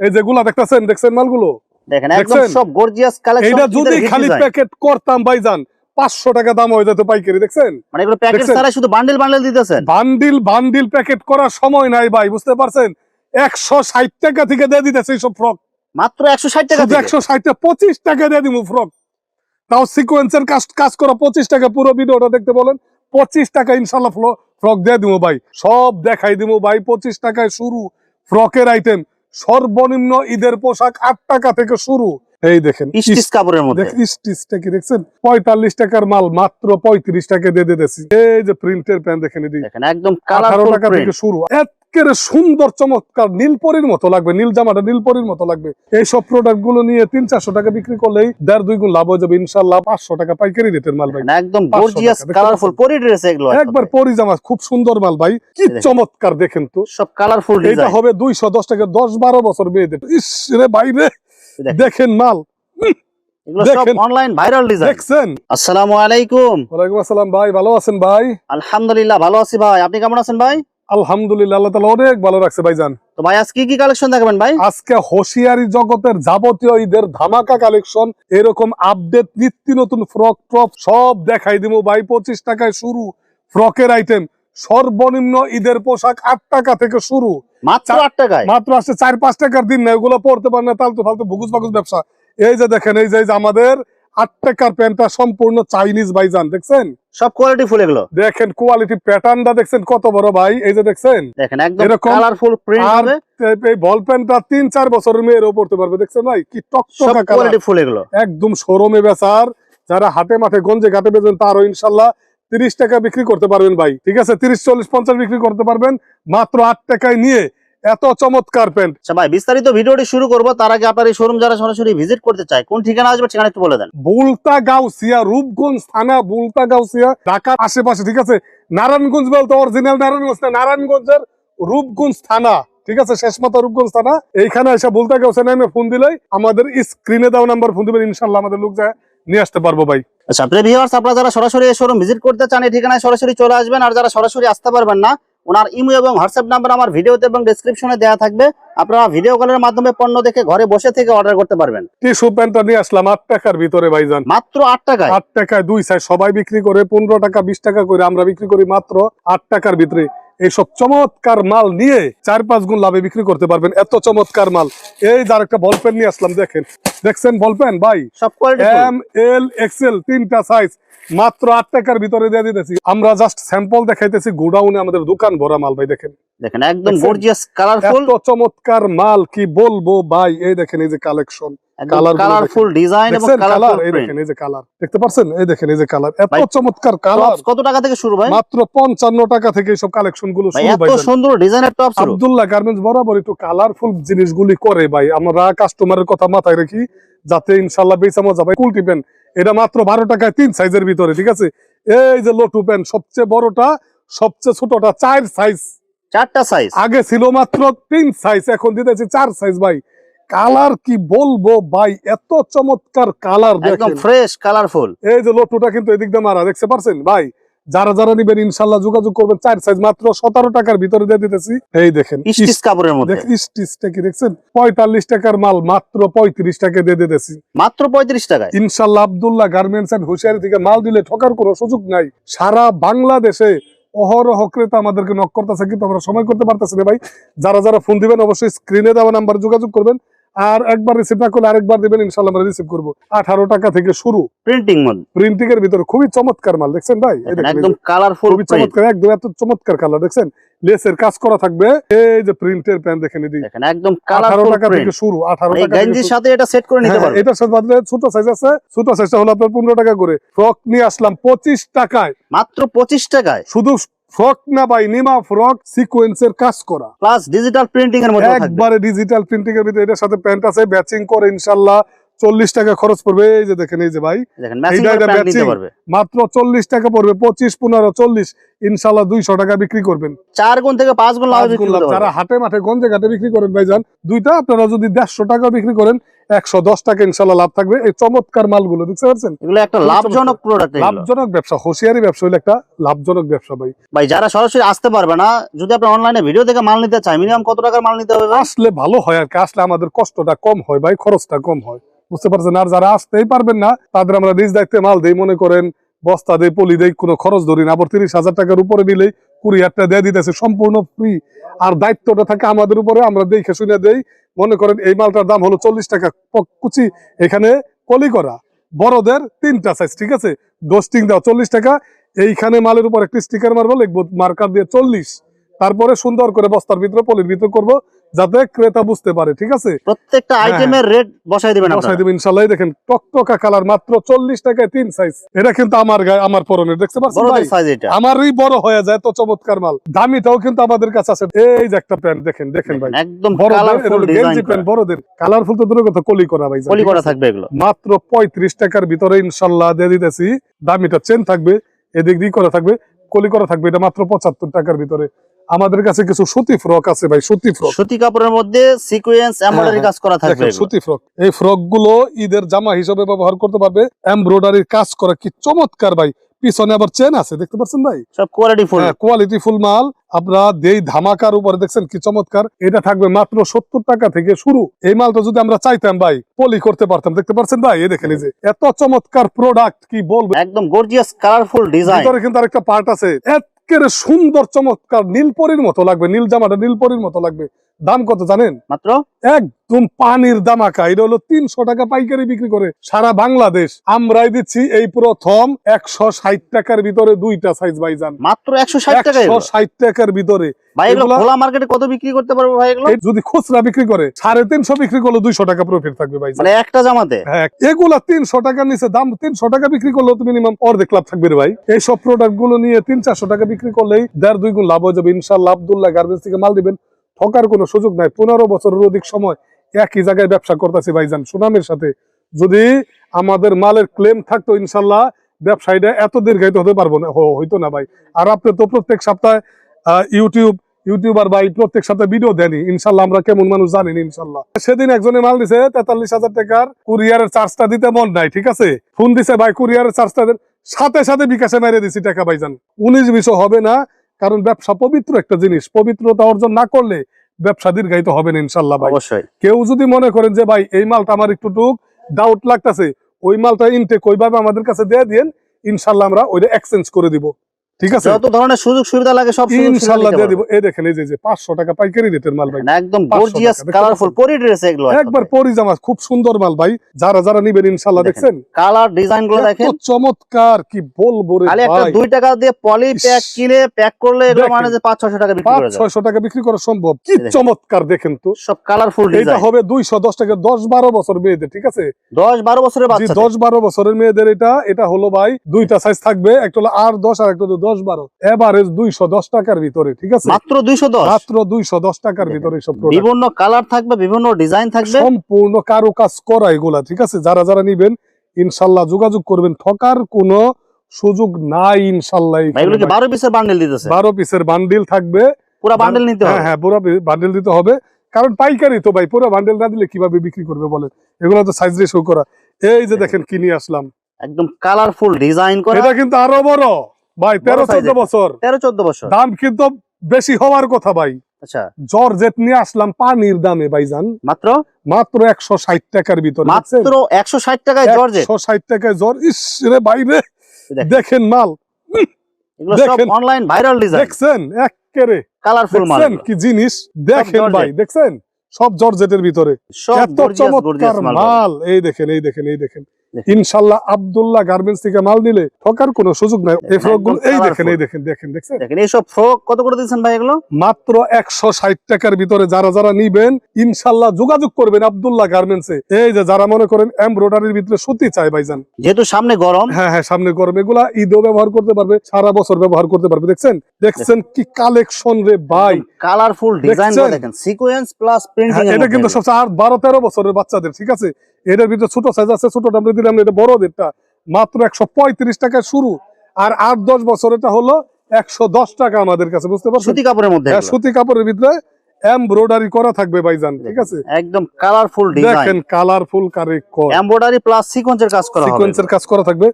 এই যেগুলা দেখতেছেন, দেখছেন মালগুলো দেখেন একদম সব গর্জিয়াস কালেকশন। এটা যদি খালি প্যাকেট করতাম ভাইজান 500 টাকা দাম হয়ে যেত পাইকারি। দেখছেন মানে এগুলো প্যাকেট ছাড়া শুধু বান্ডেল বান্ডেল দিতেছেন। বান্ডিল প্যাকেট করার সময় নাই ভাই, বুঝতে পারছেন? 160 টাকা থেকে দিয়ে দিতেছে এইসব ফ্রক, মাত্র 160 টাকা। 160 টাকা 25 টাকা দিয়ে দিব ফ্রক, তাও সিকোয়েন্সের কাজ করা 25 টাকা। পুরো ভিডিওটা দেখতে বলেন, 25 টাকা ইনশাল্লাহ ফ্রক দিয়ে দিব ভাই, সব দেখাই দিব ভাই। 25 টাকায় শুরু ফ্রকের আইটেম, সর্বনিম্ন ঈদের পোশাক 8 টাকা থেকে শুরু। এই দেখেন স্টিচ কাপড়ের মধ্যে, স্টিচটা কি দেখছেন? 45 টাকার মাল মাত্র 35 টাকা দিয়ে দিতেছি। এই যে প্রিন্টের প্যান্ট দেখেন, দেখেন একদম 18 টাকা থেকে শুরু। একেবারে সুন্দর চমৎকার নীলপরির মতো লাগবে, নীল জামাটা নীলপরির মতো লাগবে। এইসব প্রোডাক্ট গুলো নিয়ে 300-400 টাকা বিক্রি করলেই 1.5-2 গুণ লাভ হয়ে যাবে ইনশাল্লাহ। 500 টাকা পাইকারি রেটের মাল ভাই, একদম গর্জিয়াস কালারফুল পরি ড্রেস এগুলো একবার পরি জামা, খুব সুন্দর মাল ভাই, কি চমৎকার দেখেন তো, সব কালারফুল ডিজাইন। এটা হবে 210 টাকা, 10-12 বছর মেয়েদের। ইস রে ভাই রে, দেখেন মাল, এগুলো সব অনলাইন ভাইরাল ডিজাইন। দেখছেন? আসসালামু আলাইকুম। ওয়ালাইকুম আসসালাম ভাই, ভালো আছেন ভাই? আলহামদুলিল্লাহ ভালো আছি ভাই, আপনি কেমন আছেন ভাই? আলহামদুলিল্লাহ, আল্লাহ তাআলা অনেক ভালো রাখছে ভাইজান। তো ভাই আজকে কি কালেকশন দেখাবেন ভাই? আজকে হোশিয়ারি জগতের যাবতীয় ঈদের ধামাকা কালেকশন, এরকম আপডেট নিত্য নতুন ফ্রক টপ সব দেখাই দিব ভাই। 25 টাকায় শুরু ফ্রকের আইটেম, সর্বনিম্ন ঈদের পোশাক 8 টাকা থেকে শুরু। মাত্র 8 টাকায়, মাত্র আসছে 4-5 টাকার দিন না, এগুলো পড়তে পারে না, তালতু ফালতু ভুগুস বাগুস ব্যবসা। এই যে দেখেন, এই যে আমাদের 8 টাকার প্যান্টটা সম্পূর্ণ চাইনিজ ভাইজান, দেখছেন? সব কোয়ালিটি ফুল এগুলো দেখেন কোয়ালিটি, প্যাটার্নটা দেখছেন কত বড় ভাই, এই যে দেখছেন? দেখেন একদম কালারফুল প্রিন্ট হবে। এই বল প্যান্টটা 3-4 বছরের মেয়েরও পড়তে পারবে, দেখছেন ভাই? কি টকটকা কোয়ালিটি ফুল এগুলো, একদম শোরুমে বেচার, যারা হাটে মাঠে গঞ্জে ঘাটে বেচেন তারও ইনশাল্লাহ 30 টাকা বিক্রি করতে পারবেন ভাই, ঠিক আছে? 30-40-50 বিক্রি করতে পারবেন মাত্র 8 টাকায় নিয়ে এত চমৎকার প্যান্ট। আচ্ছা ভাই, বিস্তারিত ভিডিওটি শুরু করব তার আগে আপনার এই শোরুম যারা সরাসরি ভিজিট করতে চায় কোন ঠিকানা আসবে ঠিকানা একটু বলে দেন। বুলতা গাউসিয়া, রূপগঞ্জ থানা, বুলতা গাউসিয়া, ঢাকার আশেপাশে, ঠিক আছে? নারায়ণগঞ্জ বলতে অরিজিনাল নারায়ণগঞ্জ না, নারায়ণগঞ্জের রূপগঞ্জ থানা, ঠিক আছে? শেষ মাথা রূপগঞ্জ থানা। এইখানে এসে বুলতা গাউসিয়া নামে ফোন দিলেই আমাদের স্ক্রিনে দেওয়া নাম্বার ফোন দিবেন, ইনশাল্লাহ আমাদের লোক যায় নিয়ে আসতে পারবো ভাই। আচ্ছা প্রিয় ভিউয়ার্স, আপনারা যারা সরাসরি এই শোরুম ভিজিট করতে চান এই ঠিকানায় সরাসরি চলে আসবেন, আর যারা সরাসরি আসতে পারবেন না ওনার ইমো এবং হোয়াটসঅ্যাপ নাম্বার আমার ভিডিওতে এবং ডেসক্রিপশনে দেওয়া থাকবে, আপনারা ভিডিও কলের মাধ্যমে পণ্য দেখে ঘরে বসে থেকে অর্ডার করতে পারবেন। টিস্যু প্যান্টটা নিয়ে আসলাম 8 টাকার ভিতরে ভাইজান, মাত্র 8 টাকায়। 8 টাকায় 2 সাইজ, সবাই বিক্রি করে 15 টাকা 20 টাকা করে, আমরা বিক্রি করি মাত্র 8 টাকার ভিতরে। এইসব চমৎকার মাল নিয়ে 4-5 গুণ লাভে বিক্রি করতে পারবেন, এত চমৎকার মাল। এই যার একটা বল পেন নিয়ে আসলাম, দেখেন, দেখছেন বল পেন ভাই? সব কোয়ালিটি এম এল এক্সেল 3টা সাইজ মাত্র 8 টাকার ভিতরে দিয়ে দিতেছি। আমরা জাস্ট স্যাম্পল দেখাইতেছি, গোডাউনে আমাদের দোকান ভরা মাল ভাই। দেখেন দেখেন একদম গর্জিয়াস কালারফুল, এত চমৎকার মাল কি বলবো ভাই। এই দেখেন, এই যে কালেকশন, কালারফুল ডিজাইন এবং কালারফুল এই দেখেন, এই যে কালার দেখতে পাচ্ছেন, এই দেখেন, এই যে কালার, এত চমৎকার কালার। কত টাকা থেকে শুরু ভাই? মাত্র 55 টাকা থেকে সব কালেকশন গুলো শুরু ভাই। এত সুন্দর ডিজাইনের টপ শুরু। আব্দুল্লাহ গার্মেন্টস বরাবর একটু কালারফুল জিনিসগুলি করে ভাই, আমরা কাস্টমারের কথা মাথায় রাখি যাতে ইনশাআল্লাহ বেচা মজা ভাই। কুলটি প্যান্ট এটা মাত্র 12 টাকায় 3 সাইজের ভিতরে, ঠিক আছে? এই যে লটু প্যান্ট, সবচেয়ে বড়টা সবচেয়ে ছোটটা 4 সাইজ, 4টা সাইজ। আগে ছিল মাত্র 3 সাইজ, এখন দিতেছি 4 সাইজ ভাই। কালার কি বলবো ভাই, এত চমৎকার কালার, একদম ফ্রেশ কালারফুল। এই যে লটুটা কিন্তু এদিক দিয়ে মারা, দেখতে পারছেন ভাই? যারা যারা নিবেন ইনশাআল্লাহ যোগাযোগ করবেন, 4 সাইজ মাত্র 17 টাকার ভিতরে দিয়ে দিতেছি। এই দেখেন স্টিচ কাপড়ের মধ্যে, স্টিচটা কি দেখছেন? 45 টাকার মাল মাত্র 35 টাকা দিয়ে দিতেছি, মাত্র 35 টাকায় ইনশাআল্লাহ। আব্দুল্লাহ গার্মেন্টস এন্ড হুশিয়ারি থেকে মাল দিলে ঠকার কোনো সুযোগ নাই। সারা বাংলাদেশে অহরহ ক্রেতা আমাদেরকে নক করতেছে, কিন্তু আমরা সময় করতে পারতেছি না ভাই। যারা যারা ফোন দিবেন অবশ্যই স্ক্রিনে দেওয়া নাম্বার যোগাযোগ করবেন, আর একবার রিসিভ না করলে আরেকবার দিবেন, ইনশাআল্লাহ আমরা রিসিভ করব। 18 টাকা থেকে শুরু প্রিন্টিং এর ভিতরে, খুবই চমৎকার মাল, দেখছেন ভাই? একদম কালারফুল, খুবই চমৎকার, একদম এত চমৎকার কালার, দেখছেন? লেসের কাজ করা থাকবে। এই যে প্রিন্টের প্যান্ট দেখেন, দেখেন একদম কালারফুল, 18 টাকা থেকে শুরু, 18 টাকা। গেঞ্জির সাথে এটা সেট করে নিতে পারবেন। এটার সাথে ছোট সাইজ আছে, ছোট সাইজটা হলো আপনার 15 টাকা করে। ফ্রক নিয়ে আসলাম 25 টাকায়, মাত্র 25 টাকায়। শুধু ফ্রক না ভাই, নিমা ফ্রক সিকোয়েন্সের কাজ করা প্লাস ডিজিটাল প্রিন্টিং এর মধ্যে থাকবে, একবারে ডিজিটাল প্রিন্টিং এর ভিতরে। এটার সাথে প্যান্ট আছে, ম্যাচিং করে ইনশাআল্লাহ 40 টাকা খরচ পড়বে। এই যে দেখেন, এই যে ভাই, দেখেন ম্যাচিং করে প্যান্ট নিতে পারবে, মাত্র 40 টাকা পড়বে। 25, 15, 40 ইনশাল্লাহ 200 টাকা বিক্রি করবেন। 4 গুণ থেকে 5 গুণ লাভ 5 বিক্রি গুণ লাভ। করতে যারা পারবেন। হাটে মাঠে গঞ্জে ঘাটে বিক্রি করেন ভাইজান, দুইটা আপনারা যদি 150 টাকা বিক্রি করেন 110 টাকা ইনশাল্লাহ লাভ থাকবে। এই চমৎকার মালগুলো দেখতে পাচ্ছেন, এগুলো একটা খুবই লাভজনক প্রোডাক্ট। এগুলো লাভজনক ব্যবসা, হুঁশিয়ারি ব্যবসা হলো একটা লাভজনক ব্যবসা ভাই। ভাই যারা সরাসরি আসতে পারবে না, যদি আপনি অনলাইনে ভিডিও দেখে মাল নিতে চায়, মিনিমাম কত টাকার মাল নিতে হবে ভাই? আসলে ভালো হয় আর কি, আসলে আমাদের কষ্টটা কম হয় ভাই, খরচটা কম হয়, বুঝতে পারছেন। আর যারা আসতেই পারবেন না তাদের আমরা নিজ দায়িত্বে মাল দেই, মনে করেন বস্তা দেই, পলি দেই, কোনো খরচ ধরি না। আবার 30,000 টাকার উপরে নিলেই কুরিয়ারটা দিয়ে দিতেছে সম্পূর্ণ ফ্রি। আর দায়িত্বটা থাকে আমাদের উপরে, আমরা দেখে শুনে দেই। মনে করেন এই মালটার দাম হলো 40 টাকা কুচি, এখানে কলি করা, বড়দের 3টা সাইজ, ঠিক আছে, ডোস্টিং দাও 40 টাকা। এইখানে মালের উপর একটা স্টিকার মারবো, লিখবো মার্কার দিয়ে 40, তারপরে সুন্দর করে বস্তার ভিতরে পলির ভিতরে করবো, যাতে ক্রেতা বুঝতে পারে, ঠিক আছে। প্রত্যেকটা আইটেমের রেট বসাই দিবেন বসাই আপনারা। দেবেন ইনশাআল্লাহ। এই দেখেন টকটকা কালার, মাত্র 40 টাকায় 3 সাইজ। এটা কিন্তু আমার গায়ে, আমার পরনের, দেখতে পাচ্ছেন ভাই, বড়দের সাইজ এটা। আমারই বড় হয়ে যায়, তো চমৎকার মাল। দামিটাও কিন্তু আমাদের কাছে আছে। এই যে একটা প্যান্ট দেখেন, দেখেন ভাই, একদম বড়দের, এটা কালারফুল হলো ডিজাইন গেঞ্জি প্যান্ট বড়দের, কালারফুল তো দূরের কথা, কলি করা ভাই, পলি করা থাকবে এগুলো। মাত্র 35 টাকার ভিতরে ইনশাআল্লাহ দিয়ে দিতেছি। দামিটা চেন থাকবে, এদিক দিয়ে করা থাকবে, কলি করা থাকবে, এটা মাত্র 75 টাকার ভিতরে। আমাদের কাছে কিছু সুতি ফ্রক আছে ভাই, সুতি ফ্রক, সুতি কাপড়ের মধ্যে সিকোয়েন্স এমব্রয়ডারি কাজ করা থাকবে দেখেন এগুলো। সুতি ফ্রক। এই ফ্রক গুলো ঈদের জামা হিসেবে ব্যবহার করতে পারবে, এমব্রয়ডারির কাজ করা, কি চমৎকার ভাই। পিছনে আবার চেন আছে, দেখতে পাচ্ছেন ভাই, সব কোয়ালিটি ফুল। কোয়ালিটি ফুল মাল। আমরা দেই ধামাকার উপরে, দেখছেন কি চমৎকার। এটা থাকবে মাত্র 70 টাকা থেকে শুরু। এই মালটা যদি আমরা চাইতাম ভাই, পলি করতে পারতাম, দেখতে পাচ্ছেন ভাই, এই দেখেন, এই যে এত চমৎকার প্রোডাক্ট, কি বলবো। একদম গর্জিয়াস কালারফুল ডিজাইন। ভিতরে কিন্তু আরেকটা পার্ট আছে, একেবারে সুন্দর চমৎকার, নীলপরির মতো লাগবে, নীল জামাটা নীলপরির মতো লাগবে। দাম কত জানেন? মাত্র একদম পানির দামাকা। এটা হলো 300 টাকা পাইকারি বিক্রি করে সারা বাংলাদেশ। আমরাই দিচ্ছি এই প্রথম 160 টাকার ভিতরে 2টা সাইজ ভাইজান, মাত্র 160 টাকা। 160 টাকার ভিতরে। ভাই এগুলো এগুলা- খোলা মার্কেটে কত বিক্রি করতে পারবো ভাই এগুলো? এই যদি খুচরা বিক্রি করে 350 বিক্রি করলে 200 টাকা প্রফিট থাকবে ভাইজান। মানে একটা জামাতে। হ্যাঁ, এগুলা 300 টাকার নিচে দাম, 300 টাকা বিক্রি করলেও তো মিনিমাম অর্ধেক লাভ থাকবে রে ভাই। এইসব প্রোডাক্ট গুলো নিয়ে 300-400 টাকা বিক্রি করলেই 1.5-2 গুণ লাভ হয়ে যাবে ইনশাআল্লাহ। আব্দুল্লাহ গার্মেন্টস থেকে মাল দিবেন, ঠকার কোনো সুযোগ নাই। 15 বছরের অধিক সময় একই জায়গায় ব্যবসা করতেছি ভাইজান, সুনামের সাথে। যদি আমাদের মালের ক্লেম থাকতো ইনশাআল্লাহ ব্যবসায়ীরা এত দীর্ঘায়িত হতে পারবো না, হইতো না ভাই। আর আপনি তো প্রত্যেক সপ্তাহে ইউটিউবার ভাই, প্রত্যেক সপ্তাহে ভিডিও দেনি ইনশাল্লাহ, আমরা কেমন মানুষ জানেন ইনশাল্লাহ। সেদিন একজনে মাল দিছে 43,000 টাকার, কুরিয়ারের চার্জটা দিতে মন নাই, ঠিক আছে, ফোন দিছে ভাই কুরিয়ারের চার্জটা দেন, সাথে সাথে বিকাশে মেরে দিছি টাকা ভাইজান। 19-20 হবে না, কারণ ব্যবসা পবিত্র একটা জিনিস, পবিত্রতা অর্জন না করলে ব্যবসা দীর্ঘায়িত হবে না ইনশাল্লাহ ভাই। অবশ্যই। কেউ যদি মনে করেন যে ভাই এই মালটা আমার একটু ডাউট লাগতেছে, ওই মালটা ইনটেক ওইভাবে আমাদের কাছে দিয়ে দিন, ইনশাল্লাহ আমরা ওইটা এক্সচেঞ্জ করে দিব, ঠিক আছে, যত ধরনের সুযোগ সুবিধা লাগে সব সুযোগ সুবিধা ইনশাল্লাহ দিতে দিয়ে দিব। পারবো। এই দেখেন, এই যে 500 টাকা পাইকারি রেটের মাল ভাই, মানে একদম 500 গর্জিয়াস টাকা, দেখতে কালারফুল পাচ্ছেন? পরি ড্রেস এগুলো একবার পরিজামা, খুব সুন্দর মাল ভাই। যারা যারা নিবেন ইনশাল্লাহ, দেখছেন কালার ডিজাইন গুলো দেখেন, এত চমৎকার, কি বলবো রে খালি একটা ভাই। 2 টাকা দিয়ে পলি প্যাক ইস, কিনে প্যাক করলে এগুলো দেখেন, মানে যে 500-600 টাকা বিক্রি করে যায়। 500-600 টাকা বিক্রি করা সম্ভব, কি দেখেন। চমৎকার দেখেন তো। সব কালারফুল এটা ডিজাইন। হবে 210 টাকা, 10-12 বছর মেয়েদের, ঠিক আছে, 10-12 বছরের জি, বাচ্চা। 10-12 বছরের মেয়েদের। এটা হলো ভাই 2টা সাইজ থাকবে, একটা হলো 8-10 আর একটা হলো 10-12, এভারেজ 210 টাকার ভিতরে, ঠিক আছে, মাত্র 210। মাত্র 210 টাকার ভিতরে সব প্রোডাক্ট। বিভিন্ন কালার থাকবে, বিভিন্ন ডিজাইন থাকবে। সম্পূর্ণ কারুকাজ করা এগুলা, ঠিক আছে। যারা যারা নিবেন ইনশাল্লাহ যোগাযোগ করবেন, ঠকার কোনো সুযোগ নাই ইনশাল্লাহ। ভাই এগুলো কি 12 পিসের বান্ডেল দিতেছে? 12 পিসের বান্ডিল থাকবে, পুরো বান্ডেল নিতে হবে। হ্যাঁ হ্যাঁ, পুরো বান্ডিল দিতে হবে, কারণ পাইকারি তো ভাই, পুরো বান্ডিল না দিলে কিভাবে বিক্রি করবে বলেন। এগুলো তো সাইজ রেশিও করা। এই যে দেখেন কি নিয়ে আসলাম, একদম কালারফুল ডিজাইন করা। এটা কিন্তু আরো বড় ভাই, 13-14 বছর, 13-14 বছর। দাম কিন্তু বেশি হওয়ার কথা ভাই। আচ্ছা, জর্জেট নিয়ে আসলাম পানির দামে ভাইজান, মাত্র মাত্র 160 টাকার ভিতরে, মাত্র 160 টাকায় জর্জেট। 160 টাকায় জর, ইস রে বাইরে দেখেন মাল, এগুলো সব দেখেন। অনলাইন ভাইরাল ডিজাইন, দেখছেন একেবারে, কালারফুল মাল দেখছেন এগুলো। কি জিনিস, দেখেন জর্জেট। ভাই, দেখছেন সব জর্জেটের ভিতরে, সব এত গর্জিয়াস চমৎকার গর্জিয়াস মাল। মাল। এই দেখেন, এই দেখেন, এই দেখেন, দেখেন। ইনশাল্লাহ আব্দুল্লাহ গার্মেন্টস থেকে মাল নিলে ঠকার কোনো সুযোগ নাই। এই ফ্রক গুলো, এই দেখেন, এই দেখেন, দেখেন, দেখছেন, দেখেন এইসব ফ্রক কত করে দিচ্ছেন ভাই এগুলো? মাত্র 160 টাকার ভিতরে। যারা যারা নিবেন ইনশাল্লাহ যোগাযোগ করবেন আব্দুল্লাহ গার্মেন্টসে। এই যে যারা মনে করেন এমব্রয়ডারির ভিতরে সুতি চাই ভাইজান, যেহেতু সামনে গরম, হ্যাঁ হ্যাঁ, সামনে গরম, এগুলা ঈদও ব্যবহার করতে পারবে, সারা বছর ব্যবহার করতে পারবে। দেখছেন, দেখছেন কি কালেকশন রে ভাই, কালারফুল ডিজাইন দেখছেন? দেখেন, সিকোয়েন্স প্লাস প্রিন্টিং। এটা কিন্তু সবচেয়ে 12-13 বছরের বাচ্চাদের, ঠিক আছে। এটার ভিতরে ছোট সাইজ আছে, ছোটটা আমরা দিলাম, এটা বড়দেরটা মাত্র 135 টাকায় শুরু। আর 8-10 বছর এটা হলো 110 টাকা আমাদের কাছে, বুঝতে পারছেন? সুতি কাপড়ের মধ্যে হ্যাঁ, এগুলো। সুতি কাপড়ের ভিতরে এমব্রয়ডারি করা থাকবে ভাইজান, ঠিক আছে? একদম কালারফুল ডিজাইন, দেখেন কালারফুল কারিকর, এমব্রয়ডারি প্লাস সিকোয়েন্সের কাজ করা হবে। সিকোয়েন্সের কাজ করা থাকবে,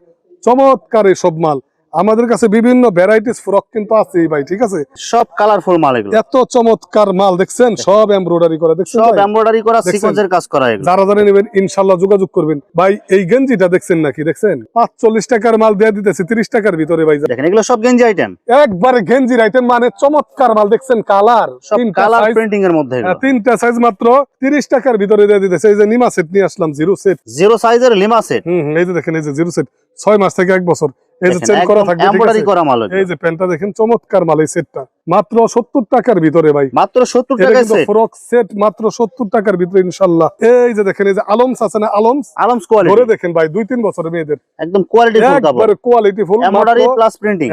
চমৎকার এই সব মাল। আমাদের কাছে বিভিন্ন ভ্যারাইটিস ফ্রক কিন্তু আছেই ভাই, ঠিক আছে? সব কালারফুল মাল এগুলো, এত চমৎকার মাল দেখছেন, সব এমব্রয়ডারি করা, দেখছেন সব ভাই? এমব্রয়ডারি করা দেখছেন? সিকোয়েন্সের কাজ করা এগুলো। যারা যারা নেবেন ইনশাল্লাহ যোগাযোগ করবেন ভাই। এই গেঞ্জিটা দেখছেন নাকি? দেখছেন 45 টাকার মাল দিয়ে দিতেছি 30 টাকার ভিতরে ভাই। দেখেন এগুলো সব গেঞ্জি আইটেম, একবারে গেঞ্জির আইটেম, মানে চমৎকার মাল, দেখছেন কালার, সব কালার প্রিন্টিং এর মধ্যে এগুলো। তিনটা সাইজ মাত্র 30 টাকার ভিতরে দিয়ে দিতেছে। এই যে নিমা সেট নিয়ে আসলাম, জিরো সেট, জিরো সাইজের লিমা সেট। এই যে দেখেন, এই যে জিরো সেট 6 মাস থেকে 1 বছর, এই যে চেন করা থাকবে, ঠিক এমব্রয়ডারি আছে? করা মাল এগুলো। এই যে প্যান্টটা দেখেন, চমৎকার মাল, এই সেটটা মাত্র 70 টাকার ভিতরে ভাই। মাত্র 70 এটা টাকায় কিন্তু সেট, ফ্রক সেট মাত্র 70 টাকার ভিতরে ইনশাআল্লাহ। এই যে দেখেন, এই যে আলমস আছে না, আলমস আলমস ধরে কোয়ালিটি, দেখেন ভাই, 2-3 বছরের মেয়েদের, একদম কোয়ালিটি ফুল কাপড়, একবারে quality full, embroidery plus printing,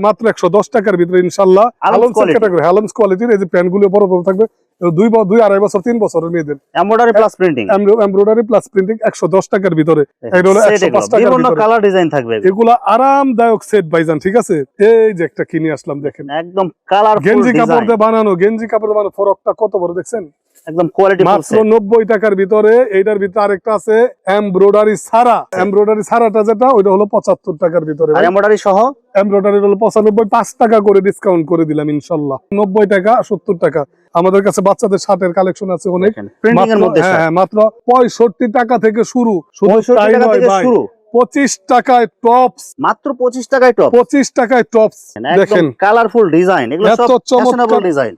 মাত্র 110 টাকার ভিতরে ইনশাআল্লাহ। আলমস ক্যাটাগরি, আলমস কোয়ালিটির এই যে প্যান্ট গুলো বড় বড় থাকবে, 2-2.5 বছর 3 বছরের মেয়েদের, embroidery plus printing, embroidery plus printing 110 টাকার ভিতরে। এটা হলো 105 টাকার বিভিন্ন ভিতরে। কালার ডিজাইন থাকবে এগুলো। এগুলা আরামদায়ক সেট ভাইজান, ঠিক আছে? এই যে একটা কিনে আসলাম, দেখেন একদম কালারফুল গেঞ্জি কাপড় ডিজাইন, দিয়ে বানানো, গেঞ্জি কাপড় দিয়ে বানানো ফরকটা কত বড় দেখছেন? একদম কোয়ালিটি ফুল মাত্র সেট। 90 টাকার ভিতরে। এইটার ভিতরে আরেকটা আছে এমব্রয়ডারি ছাড়া, এমব্রয়ডারি ছাড়াটা যেটা, ওইটা হলো 75 টাকার ভিতরে। আর এমব্রয়ডারি সহ এমব্রয়ডারি হলো 95, 5 টাকা করে ডিসকাউন্ট করে দিলাম ইনশাল্লাহ। 90 টাকা, 70 টাকা। আমাদের কাছে বাচ্চাদের শার্টের কালেকশন আছে অনেক, প্রিন্টিং এর মধ্যে হ্যাঁ, মাত্র 65 টাকা থেকে শুরু। শুধু 65 তাই টাকা নয় থেকে ভাই, শুরু, 25 টাকায় টপস, মাত্র 25 টাকায় টপ, 25 টাকায় টপস। একদম দেখেন কালারফুল ডিজাইন, এগুলো এত সব চমৎকার ফ্যাশনেবল ডিজাইন।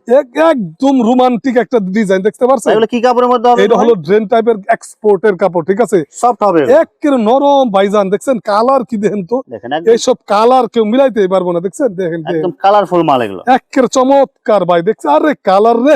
একদম রোমান্টিক একটা ডিজাইন, দেখতে পারছেন? এগুলো কি কাপড়ের মধ্যে হবে? এটা হলো ড্রেন টাইপের এক্সপোর্টের কাপড়, ঠিক আছে? সফট হবে এগুলো। একের নরম ভাইজান, দেখছেন কালার কি দেখেন তো? দেখেন একদম এইসব কালার কেউ মিলাইতেই পারবো না, দেখছেন? দেখেন একদম কালারফুল মাল এগুলো। একের চমৎকার ভাই, দেখছেন? আরে কালার রে,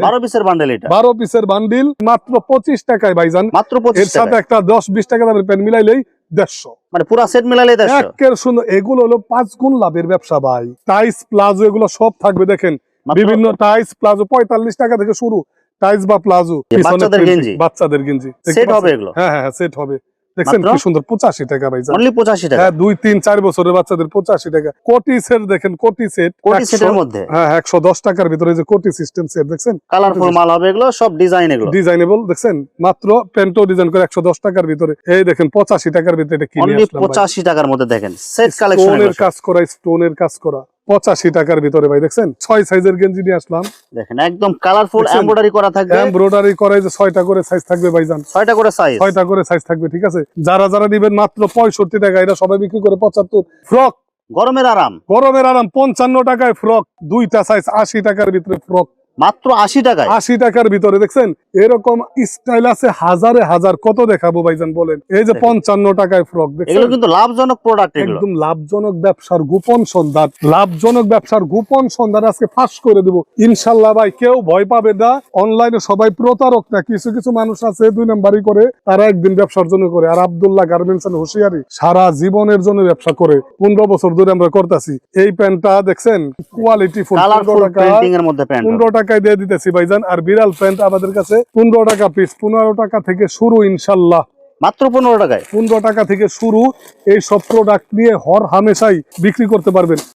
12 পিসের বান্ডেল এটা, 12 পিসের বান্ডিল মাত্র 25 টাকায় ভাইজান। মাত্র এর 25 সাথে টাকা, একটা 10-20 টাকা দামের প্যান্ট মিলাইলেই 150। মানে পুরো সেট মিলালে 150। একের সুন্দর। এগুলো হলো 5 গুণ লাভের ব্যবসা ভাই। টাইস প্লাজো এগুলো সব থাকবে, দেখেন মাত্র বিভিন্ন টাইস প্লাজো 45 টাকা থেকে শুরু, টাইস বা প্লাজো। বাচ্চাদের গেঞ্জি, বাচ্চাদের গেঞ্জি সেট হবে এগুলো। হ্যাঁ হ্যাঁ, সেট হবে। দেখছেন মাত্র কি সুন্দর, 85 টাকা ভাই। অনলি 85 টাকা। হ্যাঁ, 2-3-4 বছরের বাচ্চাদের 85 টাকা। কোটি সেট দেখেন, কোটি সেট, কোটি সেটের মধ্যে হ্যাঁ 110 টাকার ভিতরে যে কোটি সিস্টেম সেট, দেখছেন? কালারফুল মাল হবে এগুলো, সব ডিজাইন এগুলো। ডিজাইনেবল, দেখছেন? মাত্র প্যান্টো ডিজাইন করে 110 টাকার ভিতরে। এই দেখেন 85 টাকার ভিতরে এটা কিনে অনলি আসলাম ভাই। 85 টাকার মধ্যে দেখেন সেট কালেকশন স্টোনের কাজ করা, স্টোনের কাজ করা 85 টাকার ভিতরে ভাই, দেখছেন? 6 সাইজের গেঞ্জি নিয়ে আসলাম, দেখেন একদম কালারফুল দেখছেন? এমব্রয়ডারি করা থাকবে, এমব্রয়ডারি করা, যে 6টা করে সাইজ থাকবে ভাইজান, 6টা করে সাইজ, 6টা করে সাইজ থাকবে, ঠিক আছে? যারা যারা নিবেন মাত্র 65 টাকা, এটা সবাই বিক্রি করে 75। ফ্রক গরমের আরাম, গরমের আরাম 55 টাকায় ফ্রক, 2টা সাইজ 80 টাকার ভিতরে ফ্রক, মাত্র 80 টাকায়। 80 টাকার ভিতরে, দেখছেন? এরকম স্টাইল আছে হাজারে হাজার, কত দেখাবো ভাইজান বলেন? এই যে 55 টাকায় ফ্রক, এগুলো দেখছেন? কিন্তু লাভজনক প্রোডাক্ট, এগুলো একদম লাভজনক ব্যবসার গোপন সন্ধান, লাভজনক ব্যবসার গোপন সন্ধান আজকে ফাঁস করে দেবো ইনশাল্লাহ ভাই। কেউ ভয় পাবে না, অনলাইনে সবাই প্রতারক না। কিছু কিছু মানুষ আছে 2 নাম্বারই করে, তারা একদিন ব্যবসার জন্য করে। আর আব্দুল্লাহ গার্মেন্টস এন্ড হুঁশিয়ারি সারা জীবনের জন্য ব্যবসা করে, 15 বছর ধরে আমরা করতেছি। এই প্যান্টটা দেখছেন কোয়ালিটি ফুল, কালারফুল প্রিন্টিং এর মধ্যে প্যান্ট, 15 টাকায় দিয়ে দিতেছি ভাইজান। আর বিড়াল প্যান্ট আমাদের কাছে 15 টাকা পিস, 15 টাকা থেকে শুরু ইনশাল্লাহ, মাত্র 15 টাকায়। 15 টাকা থেকে শুরু। এই সব প্রোডাক্ট নিয়ে হর হামেশাই বিক্রি করতে পারবেন।